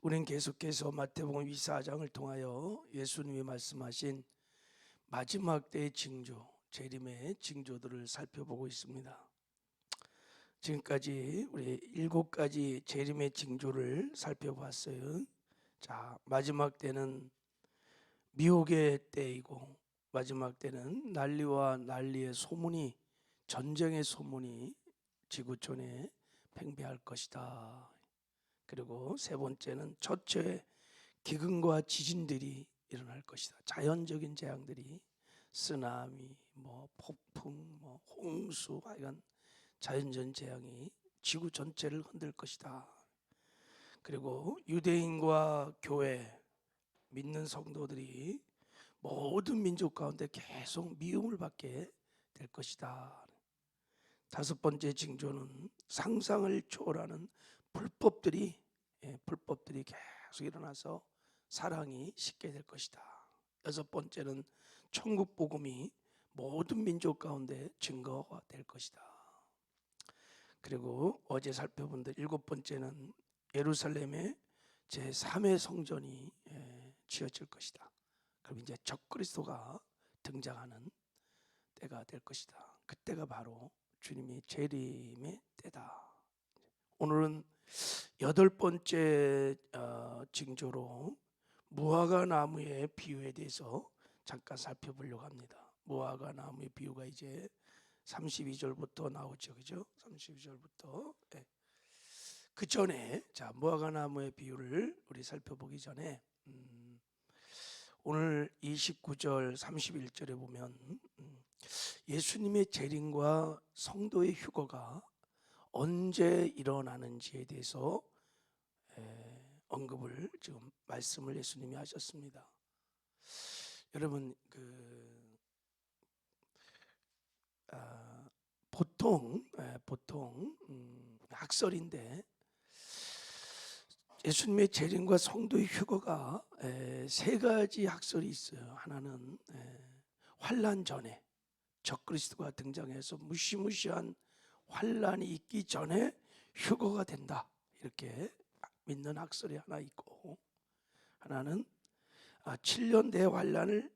우리는 계속해서 마태복음 24장을 통하여 예수님이 말씀하신 마지막 때의 징조, 재림의 징조들을 살펴보고 있습니다. 지금까지 우리 7가지 재림의 징조를 살펴봤어요. 자, 마지막 때는 미혹의 때이고, 마지막 때는 난리와 난리의 소문이, 전쟁의 소문이 지구촌에 팽배할 것이다. 그리고 세 번째는 첫째 기근과 지진들이 일어날 것이다. 자연적인 재앙들이 쓰나미, 폭풍, 홍수, 이런 자연적 재앙이 지구 전체를 흔들 것이다. 그리고 유대인과 교회, 믿는 성도들이 모든 민족 가운데 계속 미움을 받게 될 것이다. 다섯 번째 징조는 상상을 초월하는 불법들이 계속 일어나서 사랑이 식게 될 것이다. 여섯 번째는 천국 복음이 모든 민족 가운데 증거가 될 것이다. 그리고 어제 살펴본 데 일곱 번째는 예루살렘의 제3의 성전이 지어질 것이다. 그럼 이제 적그리스도가 등장하는 때가 될 것이다. 그때가 바로 주님의 재림의 때다. 오늘은 여덟 번째 징조로 무화과 나무의 비유에 대해서 잠깐 살펴보려고 합니다. 무화과 나무의 비유가 이제 32절부터 나오죠, 그죠? 32절부터. 네. 그 전에 무화과 나무의 비유를 우리 살펴보기 전에 오늘 29절 31절에 보면 예수님의 재림과 성도의 휴거가 언제 일어나는지에 대해서 언급을 지금 말씀을 예수님이 하셨습니다. 여러분 보통 학설인데 예수님의 재림과 성도의 휴거가 세 가지 학설이 있어요. 하나는 환난 전에 적그리스도가 등장해서 무시무시한 환난이 있기 전에 휴거가 된다, 이렇게 믿는 학설이 하나 있고, 하나는 7년 대환난을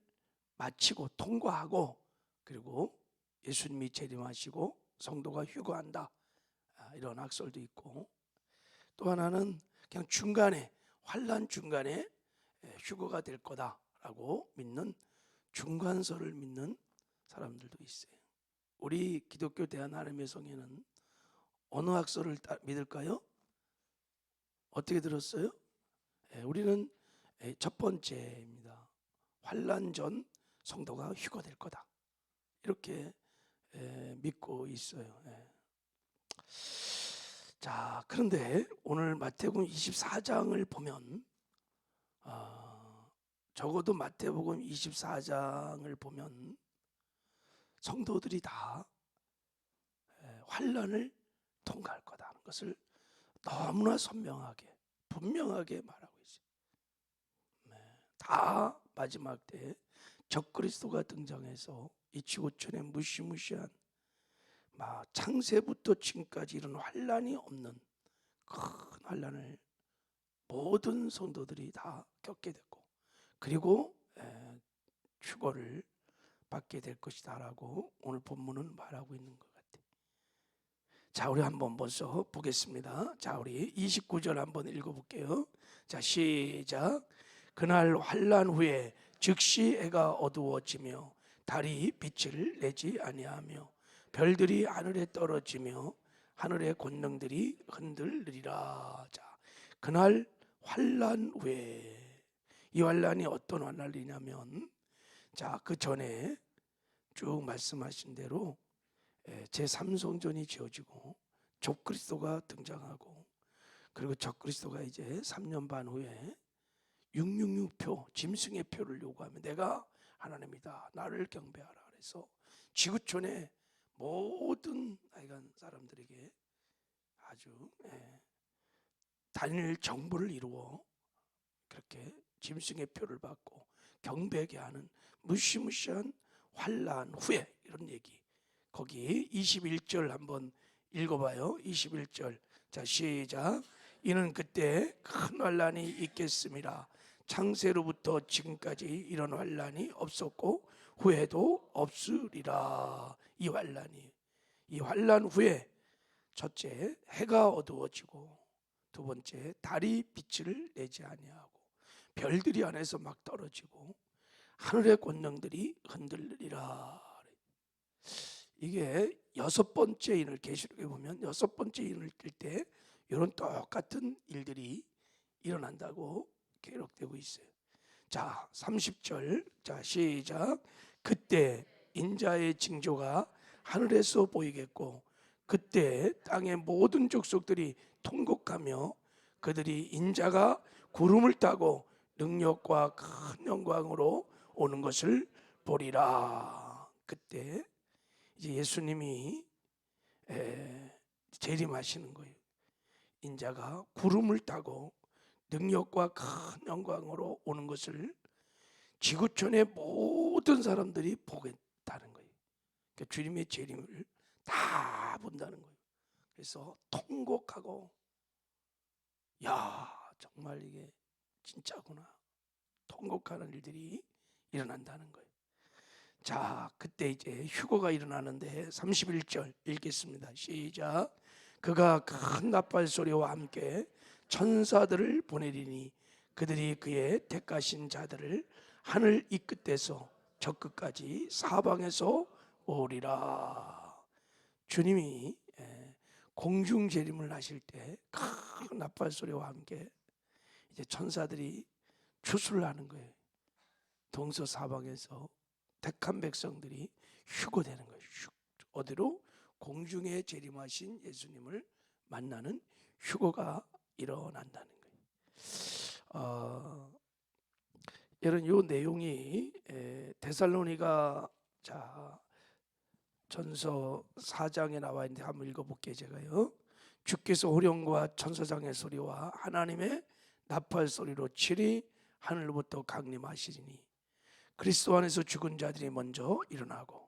마치고 통과하고 그리고 예수님이 재림하시고 성도가 휴거한다, 이런 학설도 있고, 또 하나는 그냥 중간에 환난 중간에 휴거가 될 거다라고 믿는 중간설을 믿는 사람들도 있어요. 우리 기독교 대한하나님의 성회는 어느 학설을 믿을까요? 어떻게 들었어요? 우리는 첫 번째입니다. 환난 전 성도가 휴거될 거다, 이렇게 믿고 있어요. 자, 그런데 오늘 마태복음 24장을 보면 적어도 마태복음 24장을 보면 성도들이 다 환난을 통과할 거다는 것을 너무나 선명하게 분명하게 말하고 있어요. 다 마지막 때 적그리스도가 등장해서 이 지구촌에 무시무시한 창세부터 지금까지 이런 환난이 없는 큰 환난을 모든 성도들이 다 겪게 됐고, 그리고 휴거를 받게 될 것이다 라고 오늘 본문은 말하고 있는 것 같아요. 자, 우리 한번 먼저 보겠습니다. 자, 우리 29절 한번 읽어볼게요. 자, 시작. 그날 환난 후에 즉시 해가 어두워지며 달이 빛을 내지 아니하며 별들이 하늘에 떨어지며 하늘의 권능들이 흔들리리라. 자, 그날 환난 후에, 이 환난이 어떤 환난이냐면, 자, 그 전에 쭉 말씀하신 대로 제3성전이 지어지고 적그리스도가 등장하고, 그리고 적그리스도가 이제 3년 반 후에 666표 짐승의 표를 요구하면 내가 하나님이다, 나를 경배하라, 그래서 지구촌의 모든 하여간 사람들에게 아주 단일 정부를 이루어 그렇게 짐승의 표를 받고 경배하게 하는 무시무시한 환난 후에, 이런 얘기. 거기 21절 한번 읽어봐요. 21절. 자, 시작. 이는 그때 큰 환란이 있겠습니다. 창세로부터 지금까지 이런 환란이 없었고 후에도 없으리라. 이 환란 후에 첫째, 해가 어두워지고, 두 번째, 달이 빛을 내지 아니하고, 별들이 안에서 막 떨어지고, 하늘의 권능들이 흔들리리라. 이게 여섯 번째 인을, 계시록에 보면 여섯 번째 인을 뜰 때 이런 똑같은 일들이 일어난다고 기록되고 있어요. 자, 30절. 자, 시작. 그때 인자의 징조가 하늘에서 보이겠고, 그때 땅의 모든 족속들이 통곡하며 그들이 인자가 구름을 타고 능력과 큰 영광으로 오는 것을 보리라. 그때 이제 예수님이 재림하시는 거예요. 인자가 구름을 타고 능력과 큰 영광으로 오는 것을 지구촌의 모든 사람들이 보겠다는 거예요. 그러니까 주님의 재림을 다 본다는 거예요. 그래서 통곡하고, 야, 정말 이게 진짜구나, 통곡하는 일들이 일어난다는 거예요. 자, 그때 이제 휴거가 일어나는데 31절 읽겠습니다. 시작. 그가 큰 나팔 소리와 함께 천사들을 보내리니 그들이 그의 택하신 자들을 하늘 이 끝에서 저 끝까지 사방에서 오리라. 주님이 공중 재림을 하실 때 큰 나팔 소리와 함께 이제 천사들이 추수를 하는 거예요. 동서사방에서 택한 백성들이 휴거되는 거예요. 어디로? 공중에 재림하신 예수님을 만나는 휴거가 일어난다는 거예요. 이런 요 내용이 데살로니가 전서 4장에 나와 있는데 한번 읽어볼게요. 제가요. 주께서 호령과 천사장의 소리와 하나님의 나팔 소리로 칠이 하늘로부터 강림하시리니 그리스도 안에서 죽은 자들이 먼저 일어나고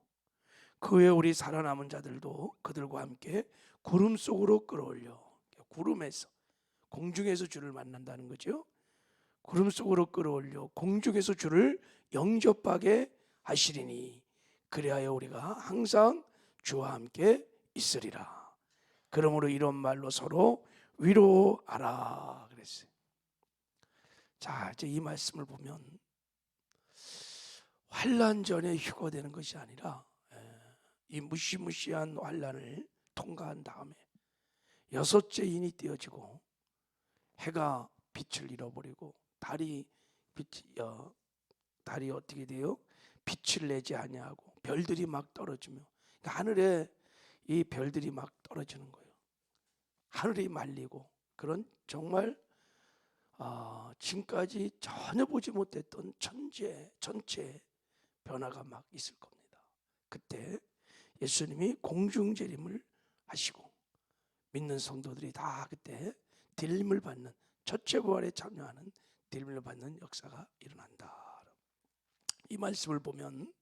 그 후에 우리 살아남은 자들도 그들과 함께 구름 속으로 끌어올려, 구름에서, 공중에서 주를 만난다는 거죠. 구름 속으로 끌어올려 공중에서 주를 영접하게 하시리니 그리하여 우리가 항상 주와 함께 있으리라. 그러므로 이런 말로 서로 위로하라 그랬어요. 자, 이제 이 말씀을 보면 환난 전에 휴거되는 것이 아니라 이 무시무시한 환난을 통과한 다음에 여섯째 인이 띄어지고 해가 빛을 잃어버리고 달이 어떻게 돼요? 빛을 내지 아니하고 별들이 막 떨어지며, 그러니까 하늘에 이 별들이 막 떨어지는 거예요. 하늘이 말리고, 그런 정말 지금까지 전혀 보지 못했던 전체 변화가 막 있을 겁니다. 그때 예수님이 공중 재림을 하시고 믿는 성도들이 다 그때 들림을 받는, 첫째 부활에 참여하는 들림을 받는 역사가 일어난다. 이 말씀을 보면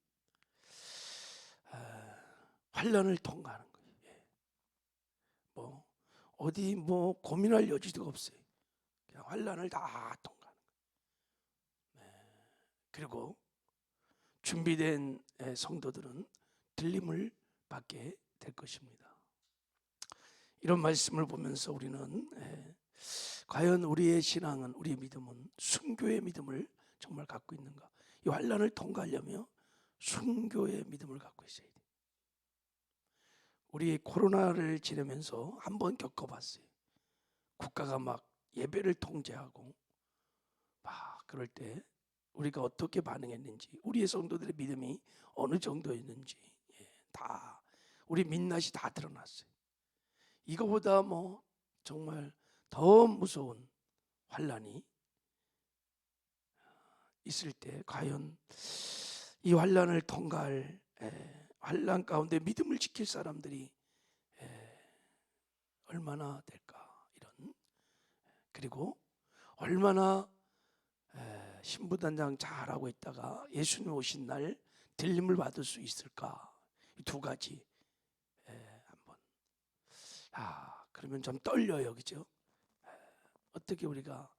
환난을 통과하는 거예요. 어디 고민할 여지도 없어요. 그냥 환난을 다 통과하는 거예요. 그리고 준비된 성도들은 들림을 받게 될 것입니다. 이런 말씀을 보면서 우리는 과연 우리의 신앙은, 우리의 믿음은 순교의 믿음을 정말 갖고 있는가? 이 환난을 통과하려면 순교의 믿음을 갖고 있어야 돼요. 우리 코로나를 지내면서 한번 겪어봤어요. 국가가 막 예배를 통제하고 막 그럴 때 우리가 어떻게 반응했는지, 우리의 성도들의 믿음이 어느 정도였는지 다 우리 민낯이 다 드러났어요. 이거보다 정말 더 무서운 환난이 있을 때 과연 이 환난을 통과할, 환난 가운데 믿음을 지킬 사람들이 얼마나 될까, 이런, 그리고 얼마나 신부단장 잘하고 있다가 예수님 오신 날 들림을 받을 수 있을까, 이 두 가지 한번. 그러면 좀 떨려요, 그죠? 어떻게 우리가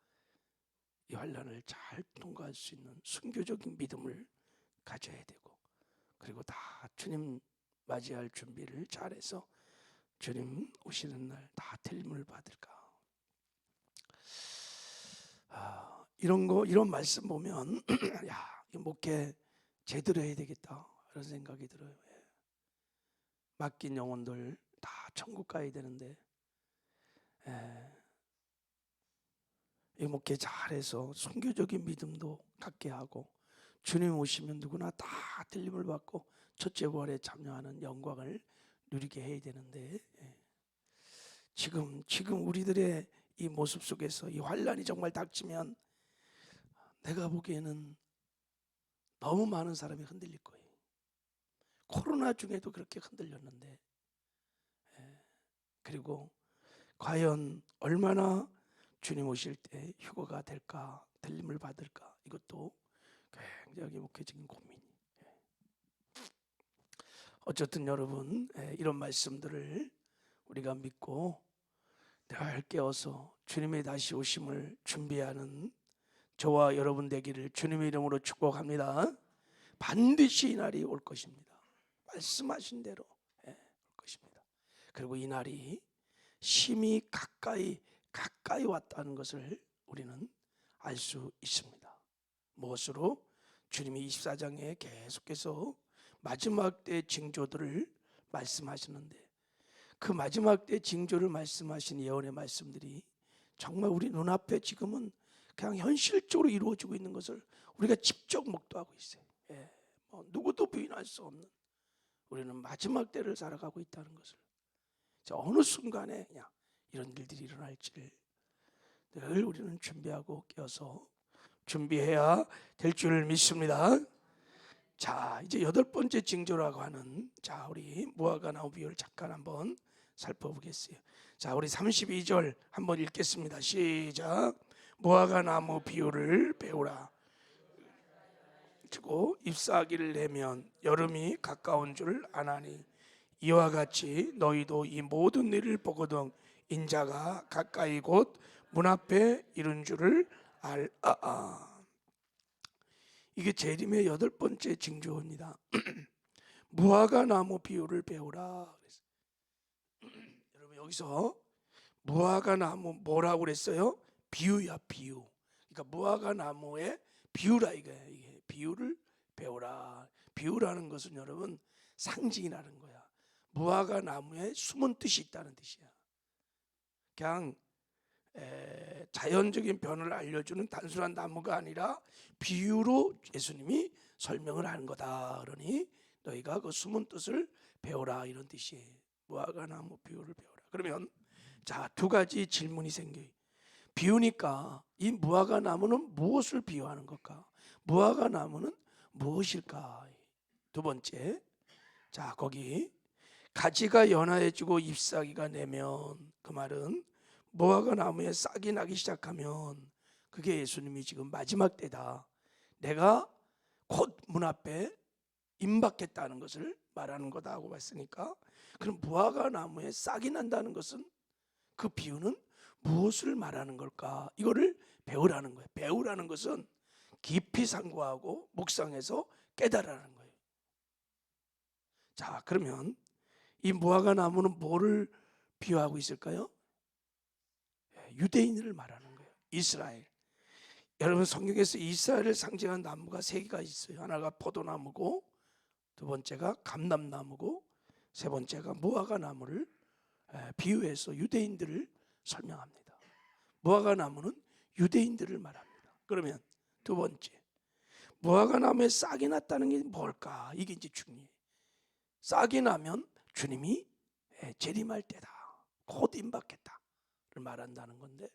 이 환난을 잘 통과할 수 있는 순교적인 믿음을 가져야 되고, 그리고 다 주님 맞이할 준비를 잘해서 주님 오시는 날 다 틀림을 받을까. 이런 말씀 보면 야, 이 목회 제대로 해야 되겠다 이런 생각이 들어요. 맡긴 영혼들 다 천국 가야 되는데, 이 목회 잘해서 순교적인 믿음도 갖게 하고, 주님 오시면 누구나 다 들림을 받고 첫째 부활에 참여하는 영광을 누리게 해야 되는데, 지금 우리들의 이 모습 속에서 이 환란이 정말 닥치면 내가 보기에는 너무 많은 사람이 흔들릴 거예요. 코로나 중에도 그렇게 흔들렸는데, 그리고 과연 얼마나 주님 오실 때 휴거가 될까, 들림을 받을까, 이것도 굉장히 목회적인 고민이. 어쨌든 여러분, 이런 말씀들을 우리가 믿고 늘 깨어서 주님의 다시 오심을 준비하는 저와 여러분 되기를 주님의 이름으로 축복합니다. 반드시 이 날이 올 것입니다. 말씀하신 대로 올 것입니다. 그리고 이 날이 심히 가까이 왔다는 것을 우리는 알 수 있습니다. 무엇으로? 주님이 24장에 계속해서 마지막 때 징조들을 말씀하시는데, 그 마지막 때 징조를 말씀하신 예언의 말씀들이 정말 우리 눈앞에 지금은 그냥 현실적으로 이루어지고 있는 것을 우리가 직접 목도하고 있어요. 누구도 부인할 수 없는, 우리는 마지막 때를 살아가고 있다는 것을, 어느 순간에 그냥 이런 일들이 일어날지를 늘 우리는 준비하고 깨어서 준비해야 될 줄 믿습니다. 자, 이제 8번째 징조라고 하는, 자, 우리 무화과 나무 비유를 잠깐 한번 살펴보겠어요. 자, 우리 32절 한번 읽겠습니다. 시작. 무화과 나무 비유를 배우라. 그리고 잎사귀를 내면 여름이 가까운 줄 아나니, 이와 같이 너희도 이 모든 일을 보거든 인자가 가까이 곧 문 앞에 이른 줄을 알아. 이게 재림의 8번째 징조입니다. 무화과 나무 비유를 배우라. 여러분, 여기서 무화과 나무 뭐라고 그랬어요? 비유야, 비유. 그러니까 무화과 나무의 비유라 이거예요. 이게 비유를 배우라. 비유라는 것은 여러분 상징이라는 거야. 무화과 나무에 숨은 뜻이 있다는 뜻이야. 그냥 자연적인 변을 알려주는 단순한 나무가 아니라 비유로 예수님이 설명을 하는 거다. 그러니 너희가 그 숨은 뜻을 배워라, 이런 뜻이에요. 무화과 나무 비유를 배워라. 그러면 자, 2가지 질문이 생겨요. 비유니까 이 무화과 나무는 무엇을 비유하는 걸까? 무화과 나무는 무엇일까? 2번째, 자, 거기 가지가 연화해지고 잎사귀가 내면, 그 말은 무화과 나무에 싹이 나기 시작하면 그게 예수님이 지금 마지막 때다, 내가 곧 문 앞에 임박했다는 것을 말하는 거다 하고 봤으니까, 그럼 무화과 나무에 싹이 난다는 것은, 그 비유는 무엇을 말하는 걸까? 이거를 배우라는 거예요. 배우라는 것은 깊이 상고하고 묵상해서 깨달으라는 거예요. 자, 그러면 이 무화과 나무는 뭐를 비유하고 있을까요? 유대인을 말하는 거예요. 이스라엘. 여러분, 성경에서 이스라엘을 상징한 나무가 3개가 있어요. 하나가 포도나무고, 2번째가 감람나무고, 3번째가 무화과 나무를 비유해서 유대인들을 설명합니다. 무화과 나무는 유대인들을 말합니다. 그러면 2번째, 무화과 나무에 싹이 났다는 게 뭘까? 이게 이제 중요해요. 싹이 나면 주님이 재림할 때다, 곧 임박했다를 말한다는 건데,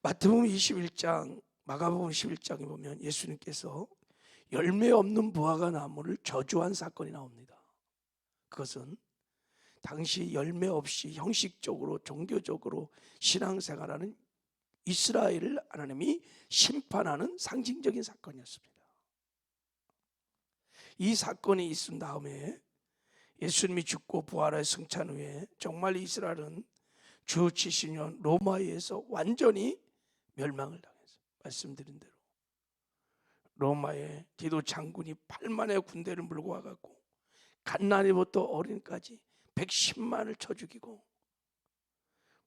마태복음 21장, 마가복음 11장에 보면 예수님께서 열매 없는 무화과 나무를 저주한 사건이 나옵니다. 그것은 당시 열매 없이 형식적으로 종교적으로 신앙생활하는 이스라엘을 하나님이 심판하는 상징적인 사건이었습니다. 이 사건이 있은 다음에 예수님이 죽고 부활의 승천 후에 정말 이스라엘은 주 70년 로마에 의해서 완전히 멸망을 당했어요. 말씀드린 대로 로마의 디도 장군이 8만의 군대를 몰고 와갖고 갓난이부터 어린까지 110만을 쳐 죽이고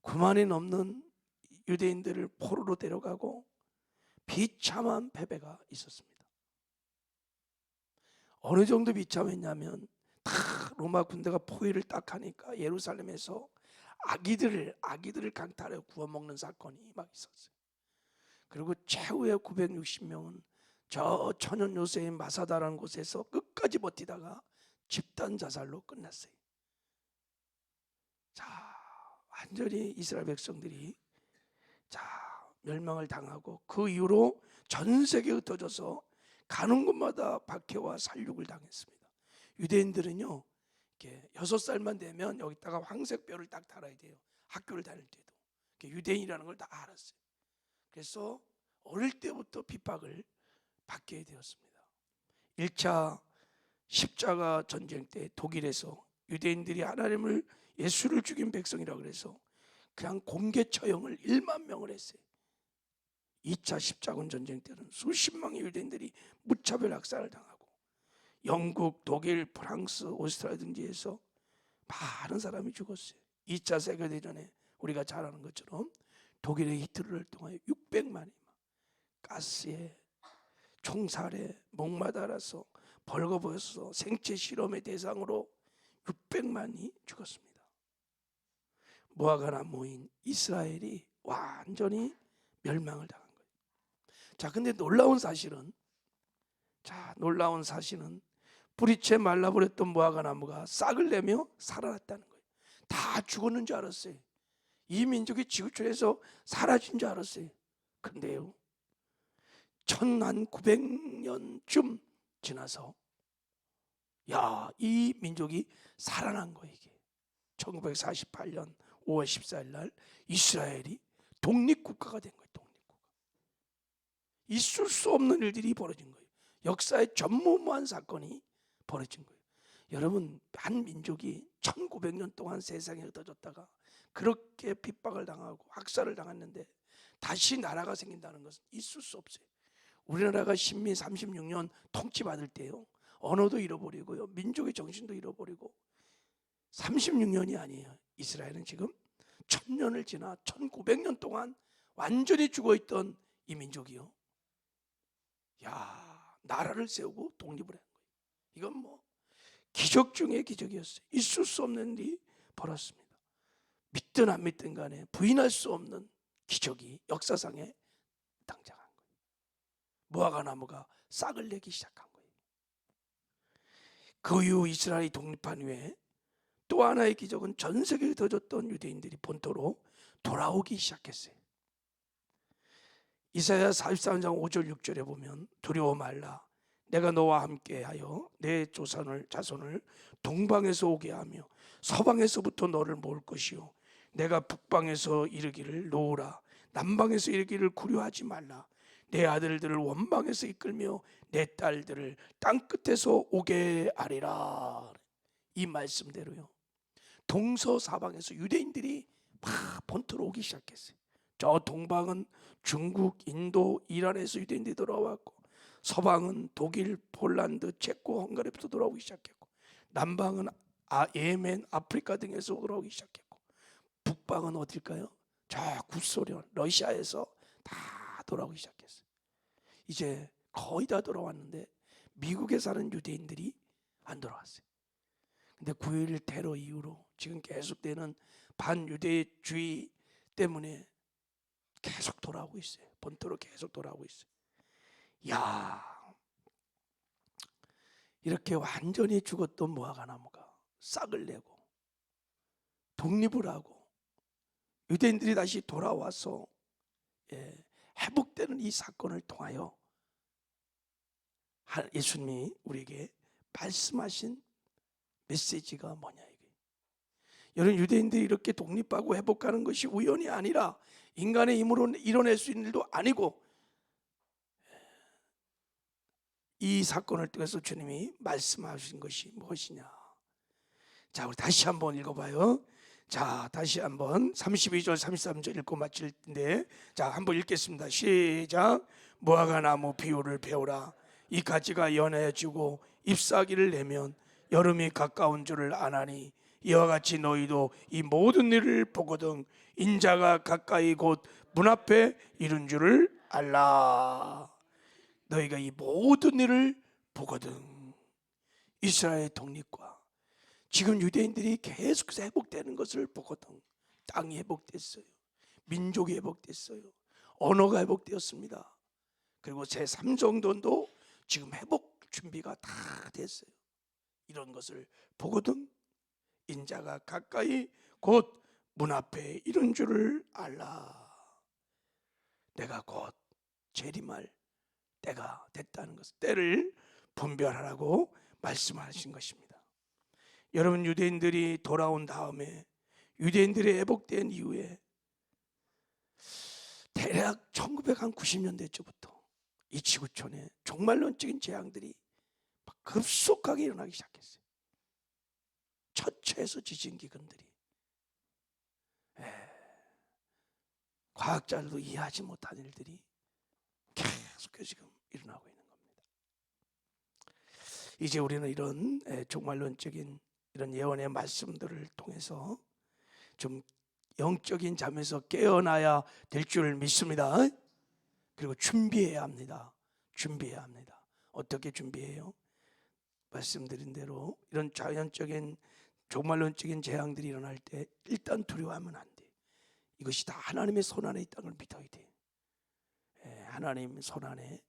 9만이 넘는 유대인들을 포로로 데려가고 비참한 패배가 있었습니다. 어느 정도 비참했냐면 다 로마 군대가 포위를 딱 하니까 예루살렘에서 아기들을 강탈해 구워 먹는 사건이 막 있었어요. 그리고 최후의 960명은 저 천연 요새인 마사다라는 곳에서 끝까지 버티다가 집단 자살로 끝났어요. 자, 완전히 이스라엘 백성들이 멸망을 당하고 그 이후로 전 세계에 흩어져서 가는 곳마다 박해와 살육을 당했습니다. 유대인들은요, 이렇게 6살만 되면 여기다가 황색뼈를 딱 달아야 돼요. 학교를 다닐 때도 유대인이라는 걸 다 알았어요. 그래서 어릴 때부터 핍박을 받게 되었습니다. 1차 십자가 전쟁 때 독일에서 유대인들이 하나님을 예수를 죽인 백성이라 그래서 그냥 공개 처형을 1만 명을 했어요. 2차 십자군 전쟁 때는 수십 명의 유대인들이 무차별 학살을 당하고 영국, 독일, 프랑스, 오스트리아 등지에서 많은 사람이 죽었어요. 2차 세계대전에 우리가 잘 아는 것처럼 독일의 히틀러를 통하여 600만이 가스에 총살에 목마달아서 벌거벗어서 생체 실험의 대상으로 600만이 죽었습니다. 모아가나 모인 이스라엘이 완전히 멸망을 당한 거예요. 자, 근데 놀라운 사실은 뿌리채 말라버렸던 무화과 나무가 싹을 내며 살아났다는 거예요. 다 죽었는 줄 알았어요. 이 민족이 지구촌에서 사라진 줄 알았어요. 근데요, 1900년쯤 지나서 이 민족이 살아난 거예요. 이게 1948년 5월 14일 날 이스라엘이 독립국가가 된 거예요. 독립국가. 있을 수 없는 일들이 벌어진 거예요. 역사의 전무후무한 사건이 벌어진 거예요. 여러분, 한 민족이 1900년 동안 세상에 흩어졌다가 그렇게 핍박을 당하고 학살을 당했는데 다시 나라가 생긴다는 것은 있을 수 없어요. 우리나라가 식민 36년 통치받을 때요, 언어도 잃어버리고요, 민족의 정신도 잃어버리고 36년이 아니에요. 이스라엘은 지금 1000년을 지나 1900년 동안 완전히 죽어있던 이 민족이요, 나라를 세우고 독립을 한 거예요. 이건 뭐 기적 중의 기적이었어요. 있을 수 없는 일이 벌었습니다. 믿든 안 믿든 간에 부인할 수 없는 기적이 역사상에 등장한 거예요. 무화과 나무가 싹을 내기 시작한 거예요. 그 이후 이스라엘이 독립한 후에 또 하나의 기적은 전 세계에 흩어졌던 유대인들이 본토로 돌아오기 시작했어요. 이사야 43장 5절 6절에 보면 두려워 말라, 내가 너와 함께하여 내 자손을 동방에서 오게 하며 서방에서부터 너를 모을 것이요, 내가 북방에서 이르기를 놓으라, 남방에서 이르기를 구려하지 말라, 내 아들들을 원방에서 이끌며 내 딸들을 땅끝에서 오게 하리라. 이 말씀대로요, 동서사방에서 유대인들이 막 본토로 오기 시작했어요. 저 동방은 중국, 인도, 이란에서 유대인들이 돌아왔고, 서방은 독일, 폴란드, 체코, 헝가리부터 돌아오기 시작했고, 남방은 예멘, 아프리카 등에서 돌아오기 시작했고, 북방은 어딜까요? 저 구소련, 러시아에서 다 돌아오기 시작했어요. 이제 거의 다 돌아왔는데 미국에 사는 유대인들이 안 돌아왔어요. 근데 9.11 테러 이후로 지금 계속되는 반유대주의 때문에 계속 돌아오고 있어요. 본토로 계속 돌아오고 있어요. 이렇게 완전히 죽었던 무화과 나무가 싹을 내고 독립을 하고 유대인들이 다시 돌아와서 회복되는 이 사건을 통하여 예수님이 우리에게 말씀하신 메시지가 뭐냐 이게. 여러분, 유대인들이 이렇게 독립하고 회복하는 것이 우연이 아니라 인간의 힘으로 이뤄낼 수 있는 일도 아니고, 이 사건을 통해서 주님이 말씀하신 것이 무엇이냐. 자, 우리 다시 한번 읽어봐요. 자, 다시 한번 32절 33절 읽고 마칠 텐데, 자, 한번 읽겠습니다. 시작. 무화과 나무 비유를 배우라. 이 가지가 연해지고 잎사귀를 내면 여름이 가까운 줄을 아나니, 이와 같이 너희도 이 모든 일을 보거든 인자가 가까이 곧 문 앞에 이른 줄을 알라. 너희가 이 모든 일을 보거든. 이스라엘 독립과 지금 유대인들이 계속해서 회복되는 것을 보거든. 땅이 회복됐어요. 민족이 회복됐어요. 언어가 회복되었습니다. 그리고 제3정돈도 지금 회복 준비가 다 됐어요. 이런 것을 보거든 인자가 가까이 곧 문 앞에 이른 줄을 알라. 내가 곧 재림할 때가 됐다는 것을, 때를 분별하라고 말씀하신 것입니다. 여러분, 유대인들이 돌아온 다음에, 유대인들이 회복된 이후에 대략 1990년대쯤부터 이 지구촌에 종말론적인 재앙들이 급속하게 일어나기 시작했어요. 처처에서 지진 기근들이, 과학자들도 이해하지 못한 일들이 계속해서 지금 일어나고 있는 겁니다. 이제 우리는 이런 종말론적인 이런 예언의 말씀들을 통해서 좀 영적인 잠에서 깨어나야 될 줄 믿습니다. 그리고 준비해야 합니다. 준비해야 합니다. 어떻게 준비해요? 말씀드린 대로 이런 자연적인 종말론적인 재앙들이 일어날 때 일단 두려워하면 안 돼. 이것이 다 하나님의 손안에 있다는 걸 믿어야 돼. 하나님 손안에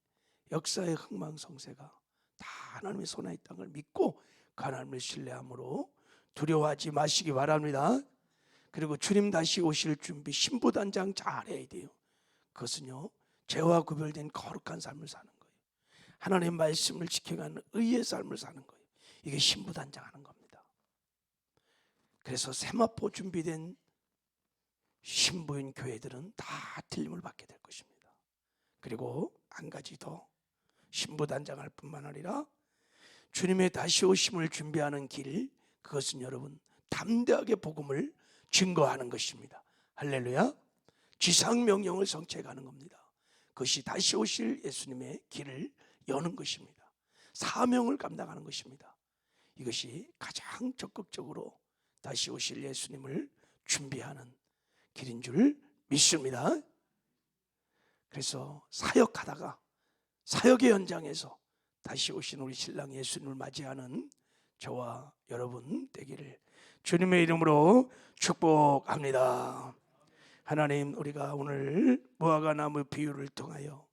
역사의 흥망성쇠가 다 하나님의 손안에 있다는 걸 믿고 그 하나님을 신뢰함으로 두려워하지 마시기 바랍니다. 그리고 주님 다시 오실 준비 신부단장 잘해야 돼요. 그것은요, 죄와 구별된 거룩한 삶을 사는 거예요. 하나님의 말씀을 지켜가는 의의 삶을 사는 거예요. 이게 신부단장하는 겁니다. 그래서 세마포 준비된 신부인 교회들은 다 틀림을 받게 될 것입니다. 그리고 한 가지 더, 신부단장할 뿐만 아니라 주님의 다시 오심을 준비하는 길, 그것은 여러분 담대하게 복음을 증거하는 것입니다. 할렐루야. 지상명령을 성취해가는 겁니다. 그것이 다시 오실 예수님의 길을 여는 것입니다. 사명을 감당하는 것입니다. 이것이 가장 적극적으로 다시 오실 예수님을 준비하는 길인 줄 믿습니다. 그래서 사역하다가 사역의 현장에서 다시 오신 우리 신랑 예수님을 맞이하는 저와 여러분 되기를 주님의 이름으로 축복합니다. 하나님, 우리가 오늘 무화과 나무 비유를 통하여